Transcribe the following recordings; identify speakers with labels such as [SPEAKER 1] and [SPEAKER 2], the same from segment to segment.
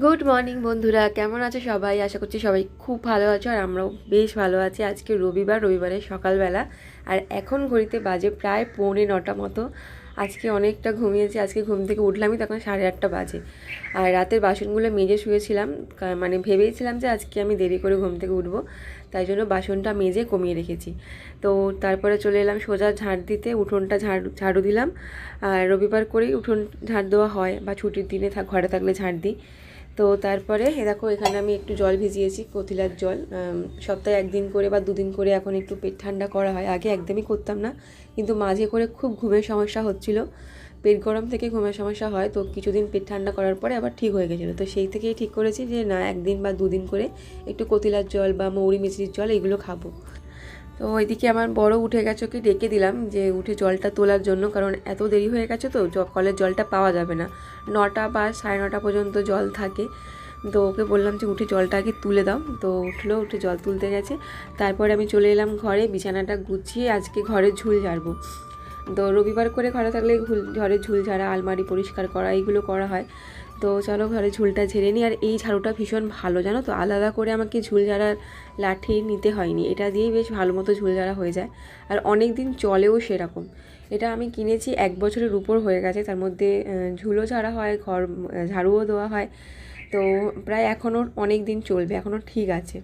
[SPEAKER 1] Good morning বন্ধুরা, কেমন আছো সবাই? আশা করছি সবাই খুব ভালো আছো আর আমরাও বেশ ভালো আছি। আজকে রবিবারের সকালবেলা আর এখন ঘড়িতে বাজে প্রায় 9:45 মতো। আজকে অনেকটা ঘুমিয়েছি। আজকে ঘুম থেকে উঠলামই তখন 8:30 বাজে। আর রাতের বাসনগুলো মেজে শুয়েছিলাম, মানে ভেবেইছিলাম যে আজকে আমি দেরি করে ঘুম থেকে উঠবো, তাই জন্য বাসনটা মেজে কমিয়ে রেখেছি। তো তারপরে চলে এলাম সোজা ঝাড় দিতে, উঠোনটা ঝাড়ু দিলাম। আর রবিবার করেই উঠোন ঝাড় দেওয়া হয় বা ছুটির দিনে ঘরে থাকলে ঝাড় দিই। তো তারপরে দেখো এখানে আমি একটু জল ভিজিয়েছি, কতিলার জল। সপ্তাহে একদিন করে বা দুদিন করে এখন একটু পেট ঠান্ডা করা হয়, আগে একদমই করতাম না, কিন্তু মাঝে করে খুব ঘুমের সমস্যা হচ্ছিল, পেট গরম থেকে ঘুমের সমস্যা হয়। তো কিছুদিন পেট ঠান্ডা করার পরে আবার ঠিক হয়ে গেছিলো। তো সেই থেকেই ঠিক করেছি যে না, একদিন বা দুদিন করে একটু কতিলার জল বা মৌরি মিছরির জল এগুলো খাবো। তো ওইদিকে আমার বড় উঠে গেছে, ওকে ডেকে দিলাম যে উঠে জলটা তোলার জন্য, কারণ এত দেরি হয়ে গেছে তো কলের জলটা পাওয়া যাবে না, 9টা বা 9:30 পর্যন্ত জল থাকে। তো ওকে বললাম যে উঠে জলটা আগে তুলে দাও। তো উঠলো, উঠে জল তুলতে গেছে। তারপরে আমি চলে এলাম ঘরে, বিছানাটা গুছিয়ে আজকে ঘরের ঝুল ঝাড়বো। তো রবিবার করে ঘরে থাকলে ঘরের ঝুল ঝাড়া, আলমারি পরিষ্কার করা, এইগুলো করা হয়। তো চলো ঘরে ঝুলটা ঝেড়ে নিই। আর এই ঝাড়ুটা ভীষণ ভালো, জানো তো, আলাদা করে আমাকে ঝুল ঝাড়ার লাঠি নিতে হয়নি, এটা দিয়েই বেশ ভালো মতো ঝুল ঝাড়া হয়ে যায়। আর অনেক দিন চলেও সেরকম। এটা আমি কিনেছি 1 বছরের উপর হয়ে গেছে, তার মধ্যে ঝুলও ঝাড়া হয়, ঘর ঝাড়ুও দেওয়া হয়। তো প্রায় এখনও অনেক দিন চলবে, এখনও ঠিক আছে।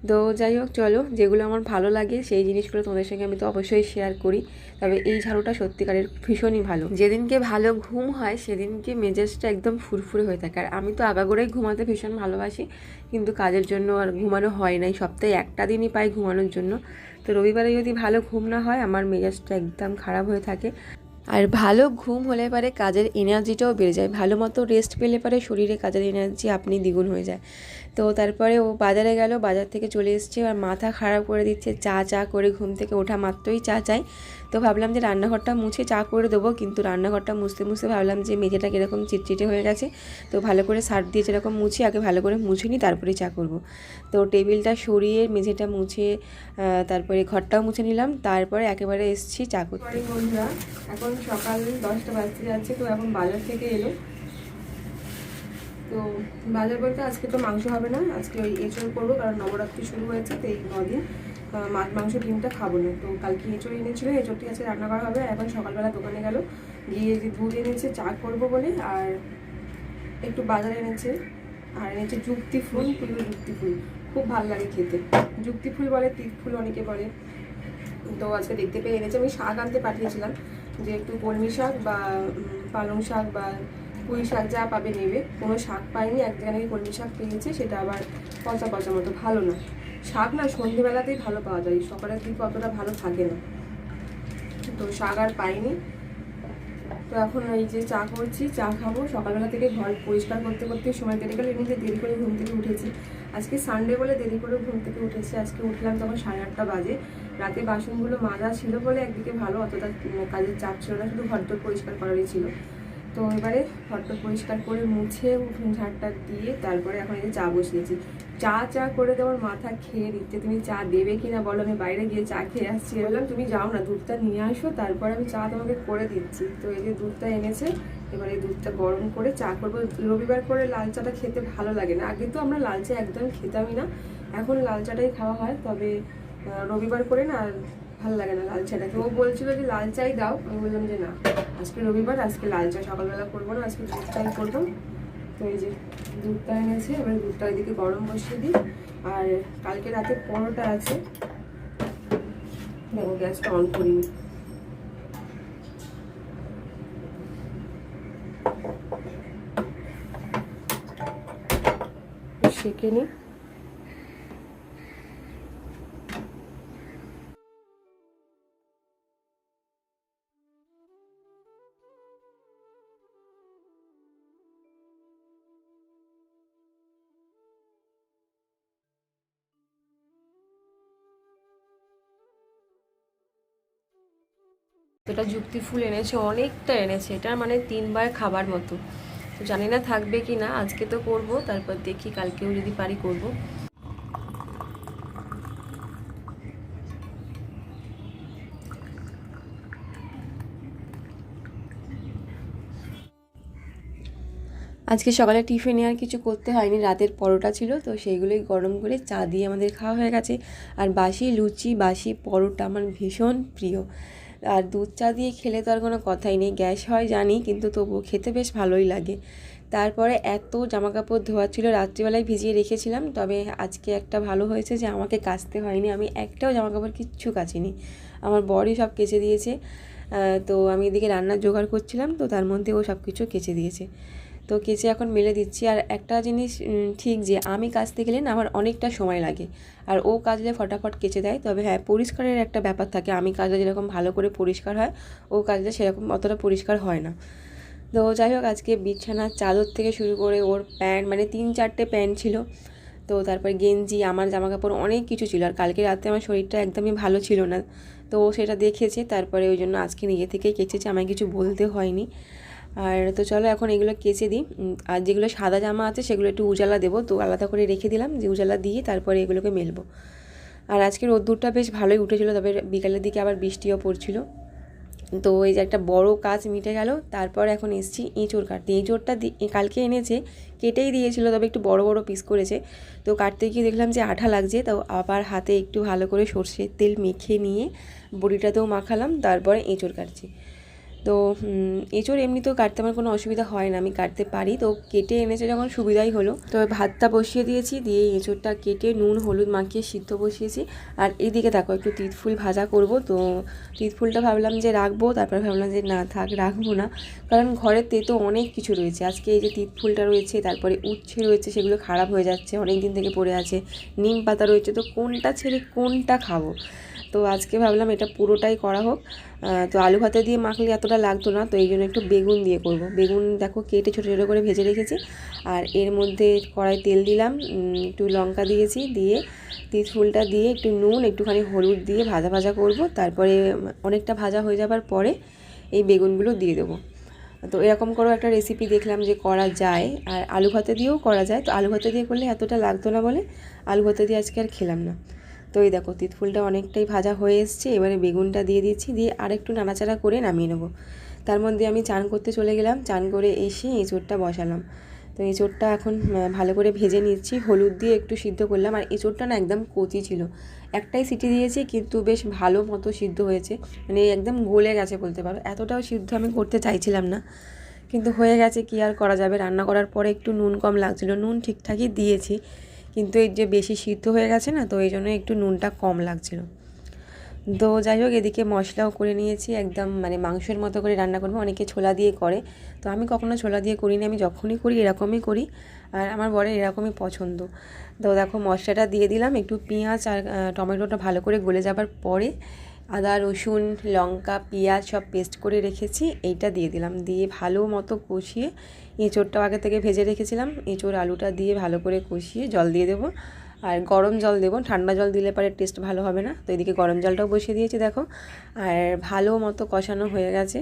[SPEAKER 1] তো যাই হোক, চলো, যেগুলো আমার ভালো লাগে সেই জিনিসগুলো তোমাদের সঙ্গে আমি তো অবশ্যই শেয়ার করি। তবে এই ঝাড়ুটা সত্যিকারের ভীষণই ভালো। যেদিনকে ভালো ঘুম হয় সেদিনকে মেজাজটা একদম ফুরফুরে হয়ে থাকে। আর আমি তো আগাগোড়াই ঘুমাতে ভীষণ ভালোবাসি, কিন্তু কাজের জন্য আর ঘুমানো হয় নাই, সপ্তাহে একটা দিনই পাই ঘুমানোর জন্য। তো রবিবারে যদি ভালো ঘুম না হয় আমার মেজাজটা একদম খারাপ হয়ে থাকে। আর ভালো ঘুম হলে পারে কাজের এনার্জিটাও বেড়ে যায়, ভালো মতো রেস্ট পেলে পারে শরীরে কাজের এনার্জি আপনি দ্বিগুণ হয়ে যায়। তো তারপরে ও বাজারে গেল, বাজার থেকে চলে এসছে আর মাথা খারাপ করে দিচ্ছে, চা চা করে ঘুম থেকে ওঠা মাত্রই চা চাই। তো ভাবলাম যে রান্নাঘরটা মুছে চা করে দেবো, কিন্তু রান্নাঘরটা মুছতে মুছতে ভাবলাম যে মেঝেটা কীরকম চিটচিটে হয়ে গেছে, তো ভালো করে সার্ফ দিয়ে যেরকম মুছি, আগে ভালো করে মুছে নিই তারপরে চা করব। তো টেবিলটা সরিয়ে মেঝেটা মুছে তারপরে ঘরটাও মুছে নিলাম, তারপরে একেবারে এসছি চা করতে। বন্ধুরা, এখন সকাল 10টা বাজতে যাচ্ছে। তো এখন বাজার থেকে এলো। তো বাজার বলতে আজকে তো মাংস হবে না, আজকে ওই এঁচড় করবো, কারণ নবরাত্রি শুরু হয়েছে, তো এই কদিন মাছ মাংস ডিমটা খাবো না। তো কালকে এঁচড় এনেছিল, এঁচড়টি আজকে রান্না করা হবে। এখন সকালবেলা দোকানে গেল, গিয়ে যে দুধ এনেছে চা করবো বলে, আর একটু বাজার এনেছে, আর এনেছে যুক্তি ফুল, যুক্তি ফুল খুব ভালো লাগে খেতে। যুক্তি ফুল বলে, তিত ফুল অনেকে বলে। তো আজকে দেখতে পেয়ে এনেছে। আমি শাক আনতে পাঠিয়েছিলাম যে একটু কলমি শাক বা পালং শাক বা পুঁই শাক যা পাবে নেবে। কোনো শাক পাইনি, এক জায়গায় নাকি কলমি শাক পেয়েছে, সেটা আবার পচা পচা মতো, ভালো না। শাক না সন্ধ্যেবেলাতেই ভালো পাওয়া যায়, সকালের দিকে অতটা ভালো থাকে না। তো শাক আর পাইনি। তো এখন এই যে চা করছি, চা খাবো। সকালবেলা থেকে ঘর পরিষ্কার করতে করতে সময় কেটে গেল, এমনিতে দেরি করে ঘুম থেকে উঠেছি। আজকে সানডে বলে দেরি করে ঘুম থেকে উঠেছি। আজকে উঠলাম তখন 8:30 বাজে। রাতে বাসনগুলো মাজা ছিল বলে একদিকে ভালো, অতটা কাজের চাপ ছিল না, শুধু ঘরদোর পরিষ্কার করারই ছিল। তো এবারে ঘরদোর পরিষ্কার করে মুছে উঠোন ঝাড়টা দিয়ে তারপরে এখন এই যে চা বসিয়েছি। চা চা করে দেওয়ার মাথা খেয়ে দিচ্ছে, তুমি চা দেবে কিনা বলো, আমি বাইরে গিয়ে চা খেয়ে আসছি। বললাম তুমি যাও না, দুধটা নিয়ে আসো, তারপর আমি চা তোমাকে করে দিচ্ছি। তো এই যে দুধটা এনেছে, এবার এই দুধটা গরম করে চা করবো। রবিবার করে লাল চাটা খেতে ভালো লাগে না, আগে তো আমরা লাল চা একদম খেতামই না, এখন লাল চাটাই খাওয়া হয়। তবে রবিবার করে না ভালো লাগে না লাল চাটা। তো ও বলছিল যে লাল চাই দাও, আমি বললাম যে না, আজকে রবিবার, আজকে লাল চা সকালবেলা করবো না, আজকে দুধ চাই করবো। তো এই যে দুধটা এনেছে, এবার দুধটা এদিকে গরম বসিয়ে দিই। আর কালকে রাতে পরোটা আছে, দেখো গ্যাসটা অন করিনি। সেঁকে নিই। এটা যুক্তি ফুল এনেছে, অনেকটা এনেছে, এটা মানে 3বার খাবার মতো। তো জানি না থাকবে কি না, আজকে তো করব, তারপর দেখি কালকেও যদি পারি করব। আজকে সকালে টিফিনে আর কিছু করতে হয়নি, রাতের পরোটা ছিল তো সেইগুলোই গরম করে চা দিয়ে আমাদের খাওয়া হয়ে গেছে। আর বাসি লুচি বাসি পরোটা আমার ভীষণ প্রিয়, আর দুধ চা দিয়ে খেলে তো আর কোনো কথাই নেই, গ্যাস হয় জানি, কিন্তু তবুও খেতে বেশ ভালোই লাগে। তারপরে এত জামাকাপড় ধোয়া ছিল, রাত্রিবেলায় ভিজিয়ে রেখেছিলাম, তবে আজকে একটা ভালো হয়েছে যে আমাকে কাচতে হয়নি, আমি একটাও জামাকাপড় কিচ্ছু কাচিনি, আমার বরই সব কেচে দিয়েছে। তো আমি এদিকে রান্নার জোগাড় করছিলাম, তো তার মধ্যে ও সব কিছু কেচে দিয়েছে, তো কেচে এখন মেলে দিচ্ছি। আর একটা জিনিস ঠিক যে আমি কাচতে গেলে না আমার অনেকটা সময় লাগে, আর ও কাচলে ফটাফট কেচে দেয়। তবে হ্যাঁ, পরিষ্কারের একটা ব্যাপার থাকে, আমি কাচলে যেরকম ভালো করে পরিষ্কার হয়, ও কাচলে সেরকম অতটা পরিষ্কার হয় না। তো যাই হোক, আজকে বিছানার চাদর থেকে শুরু করে ওর প্যান্ট, মানে 3-4টে প্যান্ট ছিল, তো তারপরে গেঞ্জি, আমার জামাকাপড় অনেক কিছু ছিল। আর কালকে রাতে আমার শরীরটা একদমই ভালো ছিল না, তো ও সেটা দেখেছে, তারপরে ওই জন্য আজকে নিজে থেকেই কেচেছে, আমায় কিছু বলতে হয়নি। আর তো চলো এখন এগুলো কেচে দিই। আর যেগুলো সাদা জামা আছে সেগুলো একটু উজালা দেবো, তো আলাদা করে রেখে দিলাম যে উজালা দিয়ে তারপরে এগুলোকে মেলবো। আর আজকে রোদ্দুরটা বেশ ভালোই উঠেছিল, তবে বিকালের দিকে আবার বৃষ্টিও পড়ছিল। তো এই যে একটা বড় কাজ মিটে গেল। তারপর এখন এসেছি এঁচোড় কাটতে। এঁচোড়টা কালকে এনেছে, কেটেই দিয়েছিল, তবে একটু বড় বড় পিস করেছে। তো কাটতে গিয়ে দেখলাম যে আঠা লাগছে, তো আবার হাতে একটু ভালো করে সর্ষের তেল মেখে নিয়ে বড়িটাতেও মাখালাম, তারপরে এঁচোড় কাটছি। তো এঁচোড় এমনিতেও কাটতে আমার কোনো অসুবিধা হয় না, আমি কাটতে পারি, তো কেটে এনেছে যখন সুবিধাই হলো। তো ভাতটা বসিয়ে দিয়েছি, দিয়ে এঁচোড়টা কেটে নুন হলুদ মাখিয়ে সিদ্ধ বসিয়েছি। আর এইদিকে দেখো একটু তিতফুল ভাজা করব, তো তিতফুলটা ভাবলাম যে রাখবো, তারপর ভাবলাম যে না থাক, রাখবো না, কারণ ঘরের তেতো অনেক কিছু রয়েছে। আজকে এই যে তিতফুলটা রয়েছে, তারপরে উচ্ছে রয়েছে, সেগুলো খারাপ হয়ে যাচ্ছে, অনেক দিন থেকে পড়ে আছে, নিম পাতা রয়েছে, তো কোনটা ছেড়ে কোনটা খাবো। তো আজকে ভাবলাম এটা পুরোটাই করা হোক। তো আলু ভাতে দিয়ে মাখলে এতটা লাগতো না, তো এই জন্য একটু বেগুন দিয়ে করব। বেগুন দেখো কেটে ছোটো ছোটো করে ভেজে রেখেছি, আর এর মধ্যে কড়াই তেল দিলাম, একটু লঙ্কা দিয়েছি, দিয়ে তিতফুলটা দিয়ে একটু নুন একটুখানি হলুদ দিয়ে ভাজা ভাজা করব। তারপরে অনেকটা ভাজা হয়ে যাবার পরে এই বেগুনগুলো দিয়ে দেবো। তো এরকম করেও একটা রেসিপি দেখলাম যে করা যায়, আর আলু ভাতে দিয়েও করা যায়। তো আলু ভাতে দিয়ে করলে এতটা লাগতো না বলে আলু ভাতে দিয়ে আজকে আর খেলাম না। তো এই দেখো তিতফুলটা অনেকটাই ভাজা হয়ে এসছে, এবারে বেগুনটা দিয়ে দিচ্ছি, দিয়ে আরেকটু নাড়াচাড়া করে নামিয়ে নেবো। তার মধ্যে আমি চান করতে চলে গেলাম, চান করে এসে এঁচোড়টা বসালাম। তো এঁচোড়টা এখন ভালো করে ভেজে নিচ্ছি, হলুদ দিয়ে একটু সিদ্ধ করলাম। আর এঁচোড়টা না একদম কচি ছিল, একটাই সিটি দিয়েছি, কিন্তু বেশ ভালো মতো সিদ্ধ হয়েছে, মানে একদম গলে গেছে বলতে পারো। এতটাও সিদ্ধ আমি করতে চাইছিলাম না, কিন্তু হয়ে গেছে, কি আর করা যাবে। রান্না করার পরে একটু নুন কম লাগছিলো, নুন ঠিকঠাকই দিয়েছি, কিন্তু এই যে বেশি সিদ্ধ হয়ে গেছে না, তো এই জন্য একটু নুনটা কম লাগছিলো। তো যাই হোক, এদিকে মশলাও করে নিয়েছি, একদম মানে মাংসের মতো করে রান্না করবো। অনেকে ছোলা দিয়ে করে, তো আমি কখনো ছোলা দিয়ে করিনি, আমি যখনই করি এরকমই করি, আর আমার বরের এরকমই পছন্দ। তো দেখো মশলাটা দিয়ে দিলাম, একটু পেঁয়াজ আর টমেটোটা ভালো করে গলে যাবার পরে আদা রসুন লঙ্কা পেঁয়াজ সব পেস্ট করে রেখেছি, এইটা দিয়ে দিলাম, দিয়ে ভালো মতো কষিয়ে, এঁচোড়টাও আগে থেকে ভেজে রেখেছিলাম, এঁচোড় আলুটা দিয়ে ভালো করে কষিয়ে জল দিয়ে দেবো। আর গরম জল দেবো, ঠান্ডা জল দিলে পরে টেস্ট ভালো হবে না। তো এদিকে গরম জলটাও বসিয়ে দিয়েছি দেখো, আর ভালো মতো কষানো হয়ে গেছে।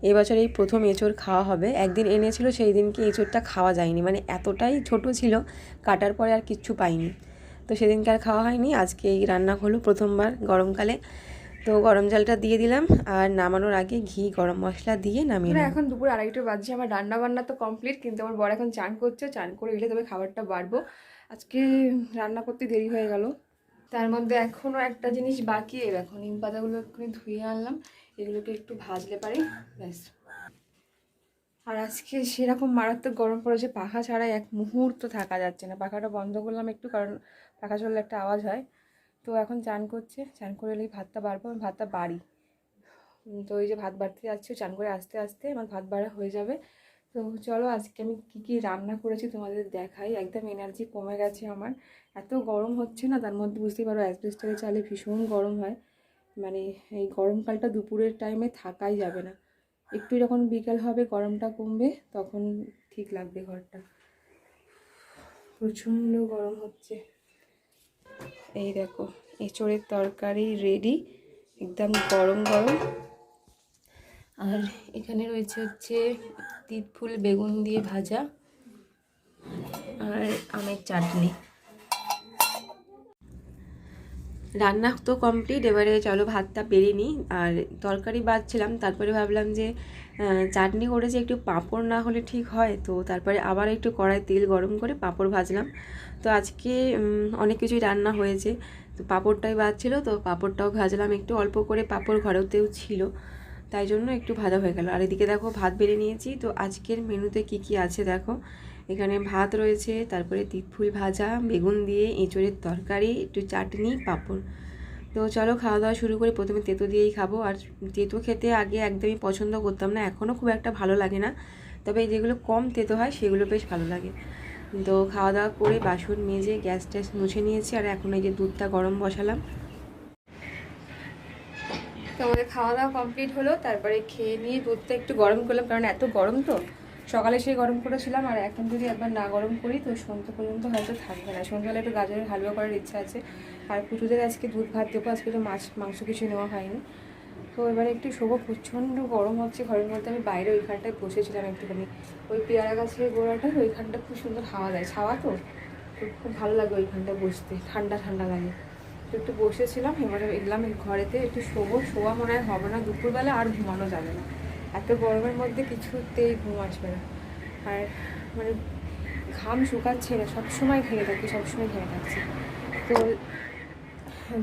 [SPEAKER 1] এবছর এই প্রথম এঁচোড় খাওয়া হবে। একদিন এনেছিল, সেই দিনকে এঁচোড়টা খাওয়া যায়নি, মানে এতটাই ছোট ছিল, কাটার পরে আর কিচ্ছু পাইনি, তো সেদিনকে আর খাওয়া হয়নি। আজকে এই রান্না হলো প্রথমবার গরমকালে। তো গরম জলটা দিয়ে দিলাম, আর নামানোর আগে ঘি গরম মশলা দিয়ে নামিয়ে নেব। এখন দুপুর 2:30 বাজছে, আমার রান্না বান্না তো কমপ্লিট, কিন্তু আমার বর এখন চান করছে, চান করে এলে তবে খাবারটা বাড়বো। আজকে রান্না করতে দেরি হয়ে গেল, তার মধ্যে এখনও একটা জিনিস বাকি। এখন নিম পাতাগুলো এক্ষুনি ধুয়ে আনলাম, এগুলোকে একটু ভাজলে পারি, ব্যাস। আর আজকে সেরকম মারাত্মক গরম পড়েছে, পাখা ছাড়া এক মুহূর্ত থাকা যাচ্ছে না। পাখাটা বন্ধ করলাম একটু, কারণ পাখা চললে একটা আওয়াজ হয়। তো এখন চান করছে, চান করে এলেই ভাতটা বাড়বো, আমি ভাতটা বাড়ি। তো এই যে ভাত বাড়তে যাচ্ছে, চান করে আস্তে আস্তে আমার ভাত বাড়া হয়ে যাবে। তো চলো আজকে আমি কী কী রান্না করেছি তোমাদের দেখাই। একদম এনার্জি কমে গেছে আমার, এত গরম হচ্ছে না, তার মধ্যে বুঝতেই পারো অ্যাসবেস্টারে চালে ভীষণ গরম হয়, মানে এই গরমকালটা দুপুরের টাইমে থাকাই যাবে না। একটু যখন বিকাল হবে গরমটা কমবে, তখন ঠিক লাগবে ঘরটা। প্রচণ্ড গরম হচ্ছে। এই দেখো এঁচোড়ের তরকারি রেডি, একদম গরম গরম। আর এখানে রয়েছে হচ্ছে তিতফুল বেগুন দিয়ে ভাজা আর আমের চাটনি। রান্না তো কমপ্লিট, এবারে চলো ভাতটা বেড়ে নিই। আর তরকারি বাছছিলাম, তারপরে ভাবলাম যে চাটনি করেছি, একটু পাঁপড় না হলে ঠিক হয়, তো তারপরে আবার একটু কড়াই তেল গরম করে পাঁপড় ভাজলাম। তো আজকে অনেক কিছুই রান্না হয়েছে, তো পাঁপড়টাই বাজছিল, তো পাঁপড়টাও ভাজলাম একটু অল্প করে, পাঁপড় ঘরেতেও ছিল, তাই জন্য একটু ভাজা হয়ে গেল। আর এদিকে দেখো ভাত বেড়ে নিয়েছি। তো আজকের মেনুতে কি কি আছে দেখো, এখানে ভাত রয়েছে, তারপরে তিতফুল ভাজা, বেগুন দিয়ে এঁচড়ের তরকারি, একটু চাটনি, পাঁপড়। তো চলো খাওয়া দাওয়া শুরু করি। প্রথমে তেঁতো দিয়েই খাবো। আর তেঁতো খেতে আগে একদমই পছন্দ করতাম না, এখনও খুব একটা ভালো লাগে না, তবে যেগুলো কম তেঁতো হয় সেগুলো বেশ ভালো লাগে। তো খাওয়া দাওয়া করে বাসন মেজে গ্যাস ট্যাস মুছে নিয়েছি, আর এখন এই যে দুধটা গরম বসালাম। তো আমাদের খাওয়া দাওয়া কমপ্লিট হলো, তারপরে খেয়ে নিয়ে দুধটা একটু গরম করলাম, কারণ এত গরম তো সকালে সেই গরম করেছিলাম, আর এখন যদি একবার না গরম করি তো সন্ধ্যা পর্যন্ত হয়তো থাকবে না। সন্ধ্যাবেলা একটু গাজরের হালুয়া করার ইচ্ছা আছে, আর পুজোদের আজকে দুধ ভাত দেবো, আজকে তো মাংস কিছু নেওয়া হয়নি। তো এবারে একটু শোবো, প্রচণ্ড গরম হচ্ছে ঘরের মধ্যে। আমি বাইরে ওইখানটায় বসেছিলাম একটুখানি, ওই পেয়ারা গাছের গোড়াটা, ওইখানটা খুব সুন্দর হাওয়া দেয়, ছাওয়া তো খুব ভালো লাগে ওইখানটায় বসতে, ঠান্ডা ঠান্ডা লাগে। তো একটু বসেছিলাম, এবারে এলাম ঘরেতে একটু শোয়া মনে হয় হবে না, দুপুরবেলা আর ঘুমানো যাবে না, এত গরমের মধ্যে কিছুতেই ঘুম আসবে না। আর মানে ঘাম শুকাচ্ছে না, সবসময় ঘেমে থাকি, সবসময় ঘেমে থাকছি। তো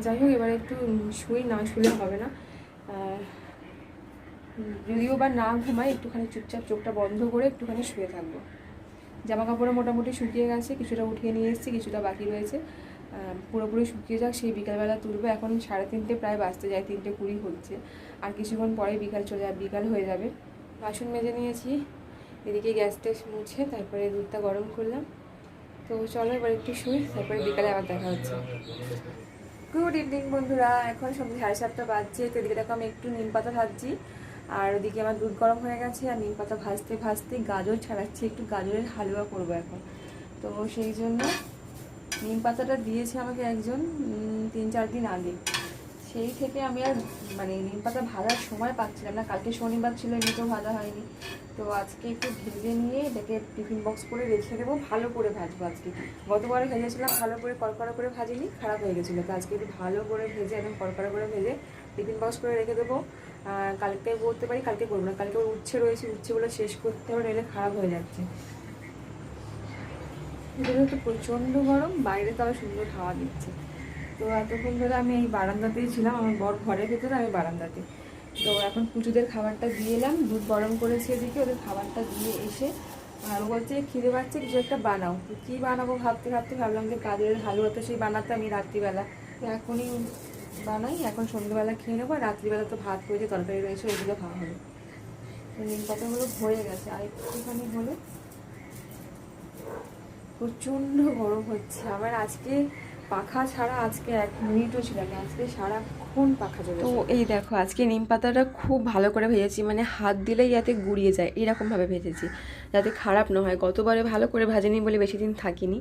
[SPEAKER 1] যাই হোক, এবারে একটু শুই, না শুলে হবে না। যদিও বা না ঘুমাই, একটুখানি চুপচাপ চোখটা বন্ধ করে একটুখানি শুয়ে থাকবো। জামা কাপড়ও মোটামুটি শুকিয়ে গেছে, কিছুটা উঠিয়ে নিয়ে এসেছি, কিছুটা বাকি রয়েছে। পুরোপুরি শুকিয়ে যাক, সেই বিকালবেলা তুলবো। এখন 3:30 প্রায় বাজতে যায়, 3:20 হচ্ছে, আর কিছুক্ষণ পরে বিকাল হয়ে যাবে। বাসন মেজে নিয়েছি, এদিকে গ্যাস ট্যাস মুছে তারপরে দুধটা গরম করলাম। তো চলো এবার একটু শুই, তারপরে বিকালে আবার দেখা হচ্ছে। গুড ইভিনিং বন্ধুরা, এখন সন্ধ্যে 7:30 বাজছে। তো এদিকে দেখো আমি একটু নিম পাতা ভাজছি, আর ওদিকে আমার দুধ গরম হয়ে গেছে, আর নিম পাতা ভাজতে ভাজতে গাজর ছাড়াচ্ছি, একটু গাজরের হালুয়া করবো এখন। তো সেই জন্য নিম পাতাটা দিয়েছে আমাকে একজন 3-4 দিন আগে, সেই থেকে আমি আর মানে নিম পাতা ভাজার সময় পাচ্ছিলাম না। কালকে শনিবার ছিল, এমনিতেও ভাজা হয়নি, তো আজকে একটু ভেজে নিয়ে এটাকে টিফিন বক্স করে রেখে দেবো। ভালো করে ভাজবো আজকে, গতবারে ভেজেছিলাম ভালো করে কড়কড়া করে ভাজিনি, খারাপ হয়ে গেছিলো, তো আজকে একটু ভালো করে ভেজে একদম কড়কড়া করে ভেজে টিফিন বক্স করে রেখে দেবো। কালকে করতে পারি, কালকে করবো না, কালকে উচ্ছেগুলো শেষ করতে হবে, নইলে খারাপ হয়ে যাচ্ছে। এগুলো তো প্রচণ্ড গরম, বাইরে তবে সুন্দর হাওয়া দিচ্ছে। তো এতক্ষণ ধরে আমি এই বারান্দাতেই ছিলাম, আমার বর ঘরের ভেতরে, আমি বারান্দাতে। তো এখন পুজোদের খাবারটা দিয়ে এলাম, দুধ গরম করেছে এদিকে, ওদের খাবারটা দিয়ে এসে আর বলছে খিদে পাচ্ছে, কিছু একটা বানাও। তো কী বানাবো ভাবতে ভাবতে ভাবলাম যে গাজরের হালুয়া তো সেই বানাতাম আমি রাত্রিবেলা, তো এখনই বানাই, এখন সন্ধ্যেবেলা খেয়ে নেবো, আর রাত্রিবেলা তো ভাত রয়েছে, তরকারি রয়েছে, ওইগুলো খাওয়া হলো। তো নিম পাতাগুলো হয়ে গেছে, আর একটুখানি হলে। প্রচণ্ড গরম হচ্ছে আমার, আজকে পাখা ছাড়া আজকে 1 মিনিটও ছিল না, আজকে সারাক্ষণ পাখা চলেছে। তো এই দেখো আজকে নিম পাতাটা খুব ভালো করে ভেজেছি, মানে হাত দিলেই যাতে গুড়িয়ে যায় এরকমভাবে ভেজেছি, যাতে খারাপ না হয়। গতবারে ভালো করে ভাজেনি বলে বেশি দিন থাকিনি।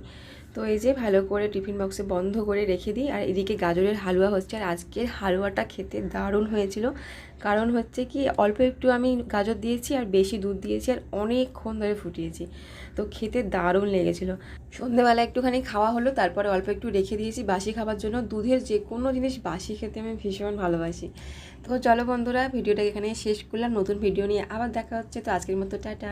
[SPEAKER 1] তো এই যে ভালো করে টিফিন বক্সে বন্ধ করে রেখে দিই, আর এদিকে গাজরের হালুয়া হচ্ছে। আর আজকের হালুয়াটা খেতে দারুণ হয়েছিল, কারণ হচ্ছে কি অল্প একটু আমি গাজর দিয়েছি আর বেশি দুধ দিয়েছি, আর অনেকক্ষণ ধরে ফুটিয়েছি, তো খেতে দারুণ লেগেছিলো। সন্ধেবেলা একটুখানি খাওয়া হলো, তারপরে অল্প একটু রেখে দিয়েছি বাসি খাবার জন্য। দুধের যে কোনো জিনিস বাসি খেতে আমি ভীষণ ভালোবাসি। তো চলো বন্ধুরা, ভিডিওটা এখানে শেষ করলাম, নতুন ভিডিও নিয়ে আবার দেখা হচ্ছে। তো আজকের মতো টাটা।